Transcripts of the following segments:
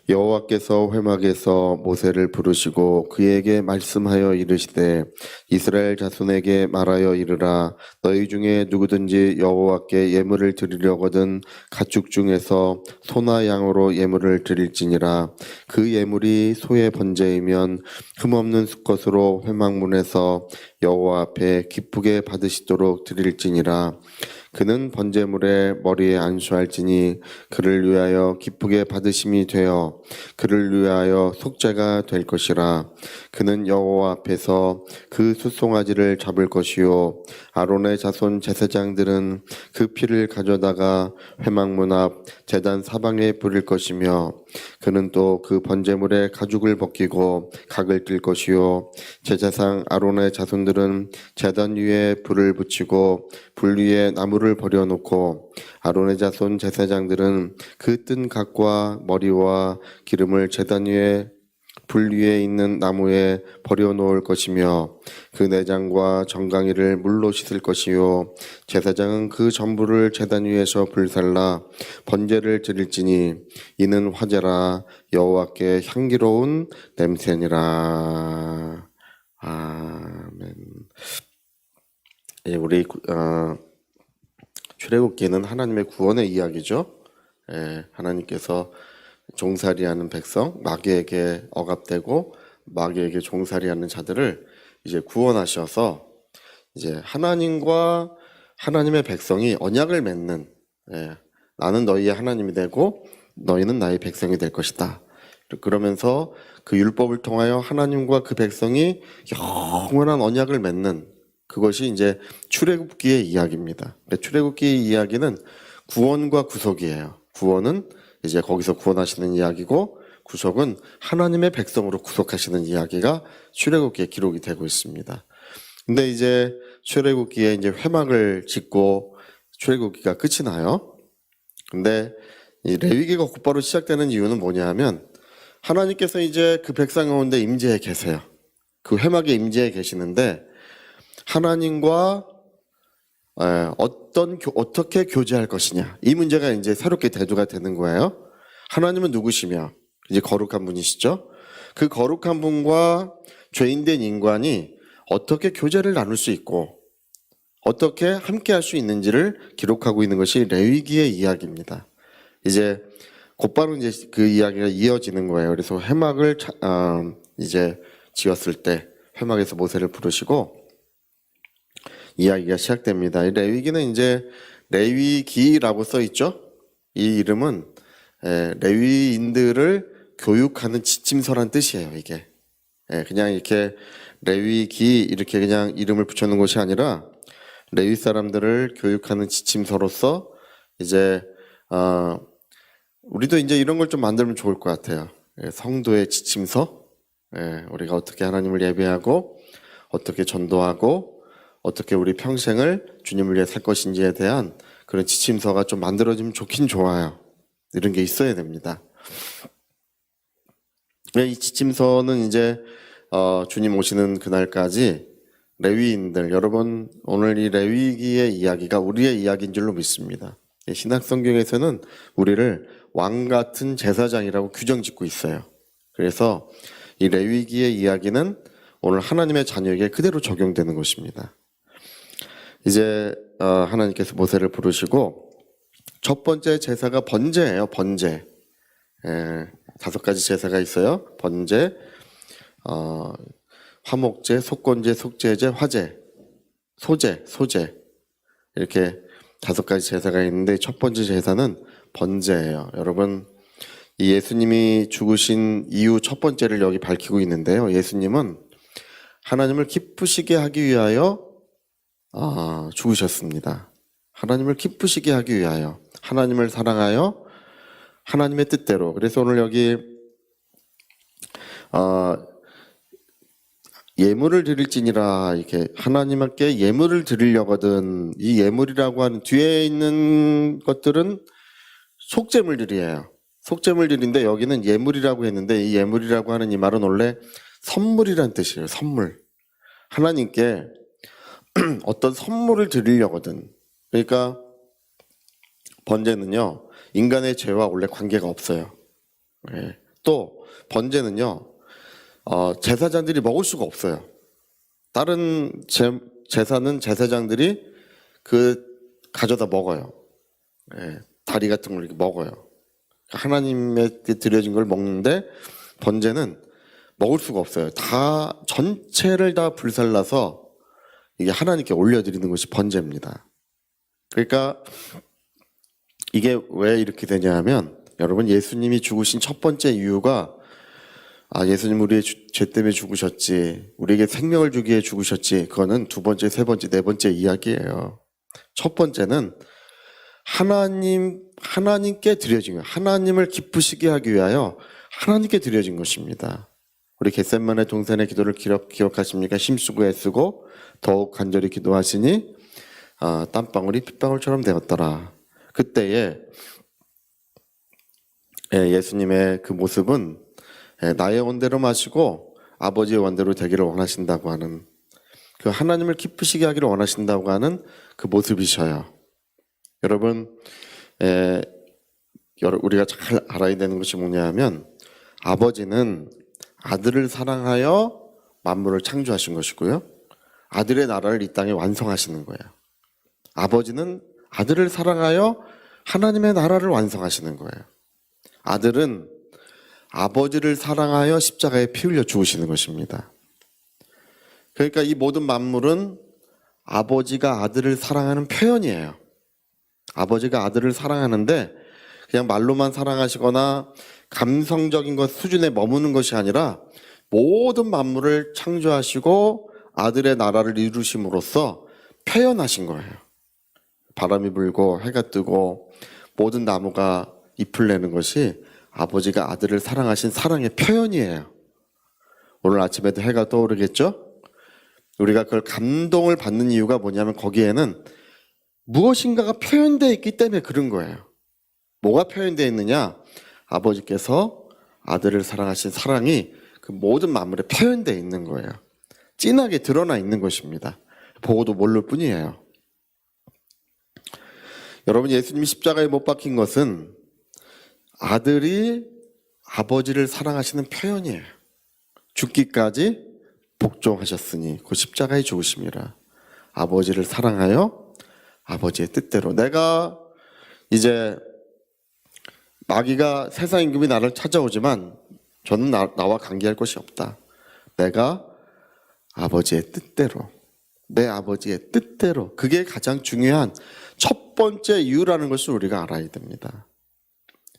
여호와께서 회막에서 모세를 부르시고 그에게 말씀하여 이르시되 이스라엘 자손에게 말하여 이르라. 너희 중에 누구든지 여호와께 예물을 드리려거든 가축 중에서 소나 양으로 예물을 드릴지니라. 그 예물이 소의 번제이면 흠없는 수컷으로 회막문에서 여호와 앞에 기쁘게 받으시도록 드릴지니라. 그는 번제물의 머리에 안수할지니 그를 위하여 기쁘게 받으심이 되어 그를 위하여 속죄가 될 것이라. 그는 여호와 앞에서 그 숫송아지를 잡을 것이요 아론의 자손 제사장들은 그 피를 가져다가 회막문 앞 제단 사방에 뿌릴 것이며 그는 또 그 번제물의 가죽을 벗기고 각을 뜰 것이요 제사장 아론의 자손들은 제단 위에 불을 붙이고 불 위에 나무를 버려놓고 아론의 자손 제사장들은 그 뜬 각과 머리와 기름을 제단 위에 불 위에 있는 나무에 버려놓을 것이며 그 내장과 정강이를 물로 씻을 것이요 제사장은 그 전부를 제단 위에서 불살라 번제를 드릴지니 이는 화제라 여호와께 향기로운 냄새니라. 아멘. 예, 우리 출애굽기는 하나님의 구원의 이야기죠. 예, 하나님께서 종살이하는 백성, 마귀에게 억압되고 마귀에게 종살이하는 자들을 이제 구원하셔서 이제 하나님과 하나님의 백성이 언약을 맺는, 나는 너희의 하나님이 되고 너희는 나의 백성이 될 것이다. 그러면서 그 율법을 통하여 하나님과 그 백성이 영원한 언약을 맺는 그것이 이제 출애굽기의 이야기입니다. 출애굽기의 이야기는 구원과 구속이에요. 구원은 이제 거기서 구원하시는 이야기고 구속은 하나님의 백성으로 구속하시는 이야기가 출애굽기에 기록이 되고 있습니다. 근데 이제 출애굽기에 이제 회막을 짓고 출애굽기가 끝이 나요. 근데 이 레위기가 곧바로 시작되는 이유는 뭐냐 하면 하나님께서 이제 그 백성 가운데 임재해 계세요. 그 회막에 임재해 계시는데 하나님과 어떻게 교제할 것이냐 이 문제가 이제 새롭게 대두가 되는 거예요. 하나님은 누구시며 이제 거룩한 분이시죠. 그 거룩한 분과 죄인된 인간이 어떻게 교제를 나눌 수 있고 어떻게 함께 할 수 있는지를 기록하고 있는 것이 레위기의 이야기입니다. 이제 곧바로 이제 그 이야기가 이어지는 거예요. 그래서 회막을 이제 지었을 때 회막에서 모세를 부르시고 이야기가 시작됩니다. 이 레위기는 이제 레위기라고 써 있죠. 이 이름은 레위인들을 교육하는 지침서란 뜻이에요. 이게 그냥 이렇게 레위기 이렇게 그냥 이름을 붙여놓은 것이 아니라 레위 사람들을 교육하는 지침서로서 이제 우리도 이제 이런 걸 좀 만들면 좋을 것 같아요. 성도의 지침서, 우리가 어떻게 하나님을 예배하고 어떻게 전도하고 어떻게 우리 평생을 주님을 위해 살 것인지에 대한 그런 지침서가 좀 만들어지면 좋긴 좋아요. 이런 게 있어야 됩니다. 이 지침서는 이제 주님 오시는 그날까지 레위인들, 여러분 오늘 이 레위기의 이야기가 우리의 이야기인 줄로 믿습니다. 신약 성경에서는 우리를 왕 같은 제사장이라고 규정짓고 있어요. 그래서 이 레위기의 이야기는 오늘 하나님의 자녀에게 그대로 적용되는 것입니다. 이제 하나님께서 모세를 부르시고 첫 번째 제사가 번제예요. 번제. 5가지 제사가 있어요. 번제, 화목제, 속건제, 속죄제, 화제, 소제 이렇게 5가지 제사가 있는데 첫 번째 제사는 번제예요. 여러분 이 예수님이 죽으신 이유 첫 번째를 여기 밝히고 있는데요. 예수님은 하나님을 기쁘시게 하기 위하여 죽으셨습니다. 하나님을 기쁘시게 하기 위하여 하나님을 사랑하여 하나님의 뜻대로. 그래서 오늘 여기 예물을 드릴지니라 이렇게 하나님께 예물을 드리려거든. 이 예물이라고 하는 뒤에 있는 것들은 속죄물들이에요. 속죄물들인데 여기는 예물이라고 했는데 이 예물이라고 하는 이 말은 원래 선물이란 뜻이에요. 선물. 하나님께 어떤 선물을 드리려거든. 그러니까 번제는요 인간의 죄와 원래 관계가 없어요. 또 번제는요, 제사장들이 먹을 수가 없어요. 다른 제사는 제사장들이 가져다 먹어요. 예, 다리 같은 걸 이렇게 먹어요. 하나님에게 드려진 걸 먹는데 번제는 먹을 수가 없어요. 다 전체를 다 불살라서 이게 하나님께 올려드리는 것이 번제입니다. 그러니까 이게 왜 이렇게 되냐 하면, 여러분, 예수님이 죽으신 첫 번째 이유가 예수님 우리의 죄 때문에 죽으셨지, 우리에게 생명을 주기 위해 죽으셨지, 그거는 두 번째, 세 번째, 네 번째 이야기예요. 첫 번째는 하나님께 드려진 거예요. 하나님을 기쁘시게 하기 위하여 하나님께 드려진 것입니다. 우리 겟세마네 동산의 기도를 기억하십니까? 힘쓰고 애쓰고 더욱 간절히 기도하시니 땀방울이 핏방울처럼 되었더라. 그때에 예수님의 그 모습은 나의 원대로 마시고 아버지의 원대로 되기를 원하신다고 하는, 그 하나님을 기쁘시게 하기를 원하신다고 하는 그 모습이셔요. 여러분, 우리가 잘 알아야 되는 것이 뭐냐 하면, 아버지는 아들을 사랑하여 만물을 창조하신 것이고요, 아들의 나라를 이 땅에 완성하시는 거예요. 아버지는 아들을 사랑하여 하나님의 나라를 완성하시는 거예요. 아들은 아버지를 사랑하여 십자가에 피 흘려 죽으시는 것입니다. 그러니까 이 모든 만물은 아버지가 아들을 사랑하는 표현이에요. 아버지가 아들을 사랑하는데 그냥 말로만 사랑하시거나 감성적인 것 수준에 머무는 것이 아니라 모든 만물을 창조하시고 아들의 나라를 이루심으로써 표현하신 거예요. 바람이 불고 해가 뜨고 모든 나무가 잎을 내는 것이 아버지가 아들을 사랑하신 사랑의 표현이에요. 오늘 아침에도 해가 떠오르겠죠? 우리가 그걸 감동을 받는 이유가 뭐냐면, 거기에는 무엇인가가 표현되어 있기 때문에 그런 거예요. 뭐가 표현되어 있느냐? 아버지께서 아들을 사랑하신 사랑이 그 모든 만물에 표현되어 있는 거예요. 진하게 드러나 있는 것입니다. 보고도 모를 뿐이에요. 여러분, 예수님이 십자가에 못 박힌 것은 아들이 아버지를 사랑하시는 표현이에요. 죽기까지 복종하셨으니 그 십자가에 죽으심이라. 아버지를 사랑하여 아버지의 뜻대로. 내가 이제 마귀가 세상 임금이 나를 찾아오지만 저는 나와 관계할 것이 없다. 내가 아버지의 뜻대로, 내 아버지의 뜻대로. 그게 가장 중요한 첫 번째 이유라는 것을 우리가 알아야 됩니다.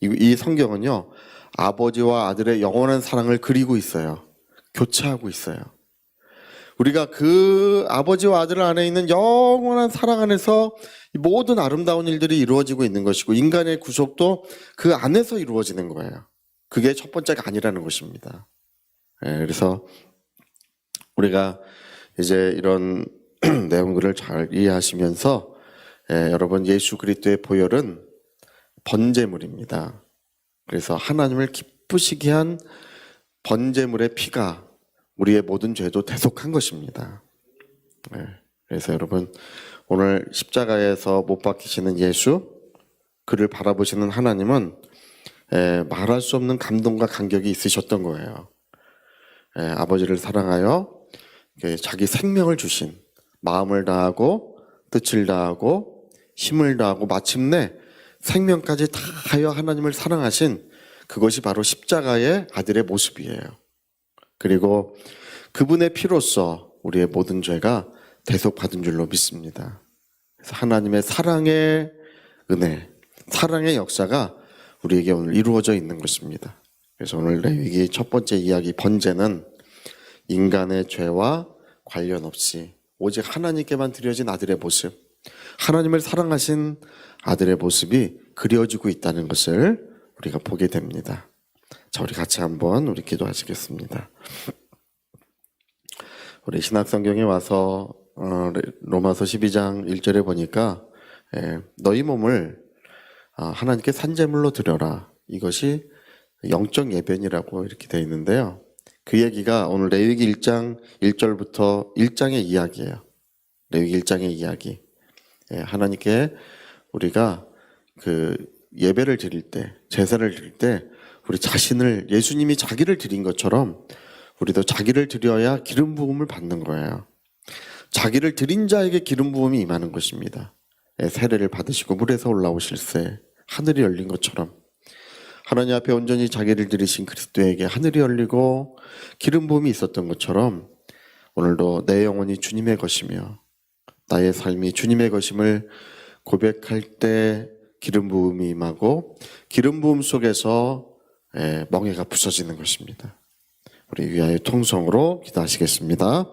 이 성경은요, 아버지와 아들의 영원한 사랑을 그리고 있어요. 교차하고 있어요. 우리가 그 아버지와 아들 안에 있는 영원한 사랑 안에서 모든 아름다운 일들이 이루어지고 있는 것이고, 인간의 구속도 그 안에서 이루어지는 거예요. 그게 첫 번째가 아니라는 것입니다. 그래서 우리가 이제 이런 내용들을 잘 이해하시면서, 여러분, 예수 그리스도의 보혈은 번제물입니다. 그래서 하나님을 기쁘시게 한 번제물의 피가 우리의 모든 죄도 대속한 것입니다. 그래서 여러분, 오늘 십자가에서 못 박히시는 예수, 그를 바라보시는 하나님은 말할 수 없는 감동과 감격이 있으셨던 거예요. 아버지를 사랑하여 자기 생명을 주신, 마음을 다하고 뜻을 다하고 힘을 다하고 마침내 생명까지 다하여 하나님을 사랑하신, 그것이 바로 십자가의 아들의 모습이에요. 그리고 그분의 피로써 우리의 모든 죄가 대속받은 줄로 믿습니다. 그래서 하나님의 사랑의 은혜, 사랑의 역사가 우리에게 오늘 이루어져 있는 것입니다. 그래서 오늘 레위기 첫 번째 이야기 번제는 인간의 죄와 관련 없이 오직 하나님께만 드려진 아들의 모습, 하나님을 사랑하신 아들의 모습이 그려지고 있다는 것을 우리가 보게 됩니다. 자, 우리 같이 한번 우리 기도하시겠습니다. 우리 신약성경에 와서 로마서 12장 1절에 보니까 너희 몸을 하나님께 산제물로 드려라. 이것이 영적 예배니라고 이렇게 되어 있는데요. 그 얘기가 오늘 레위기 1장 1절부터 1장의 이야기예요. 레위기 1장의 이야기. 하나님께 우리가 그 예배를 드릴 때, 제사를 드릴 때 우리 자신을 예수님이 자기를 드린 것처럼 우리도 자기를 드려야 기름 부음을 받는 거예요. 자기를 드린 자에게 기름 부음이 임하는 것입니다. 세례를 받으시고 물에서 올라오실세 하늘이 열린 것처럼 하나님 앞에 온전히 자기를 드리신 그리스도에게 하늘이 열리고 기름 부음이 있었던 것처럼 오늘도 내 영혼이 주님의 것이며 나의 삶이 주님의 것임을 고백할 때 기름 부음이 임하고 기름 부음 속에서 멍에가 부서지는 것입니다. 우리 위하여 통성으로 기도하시겠습니다.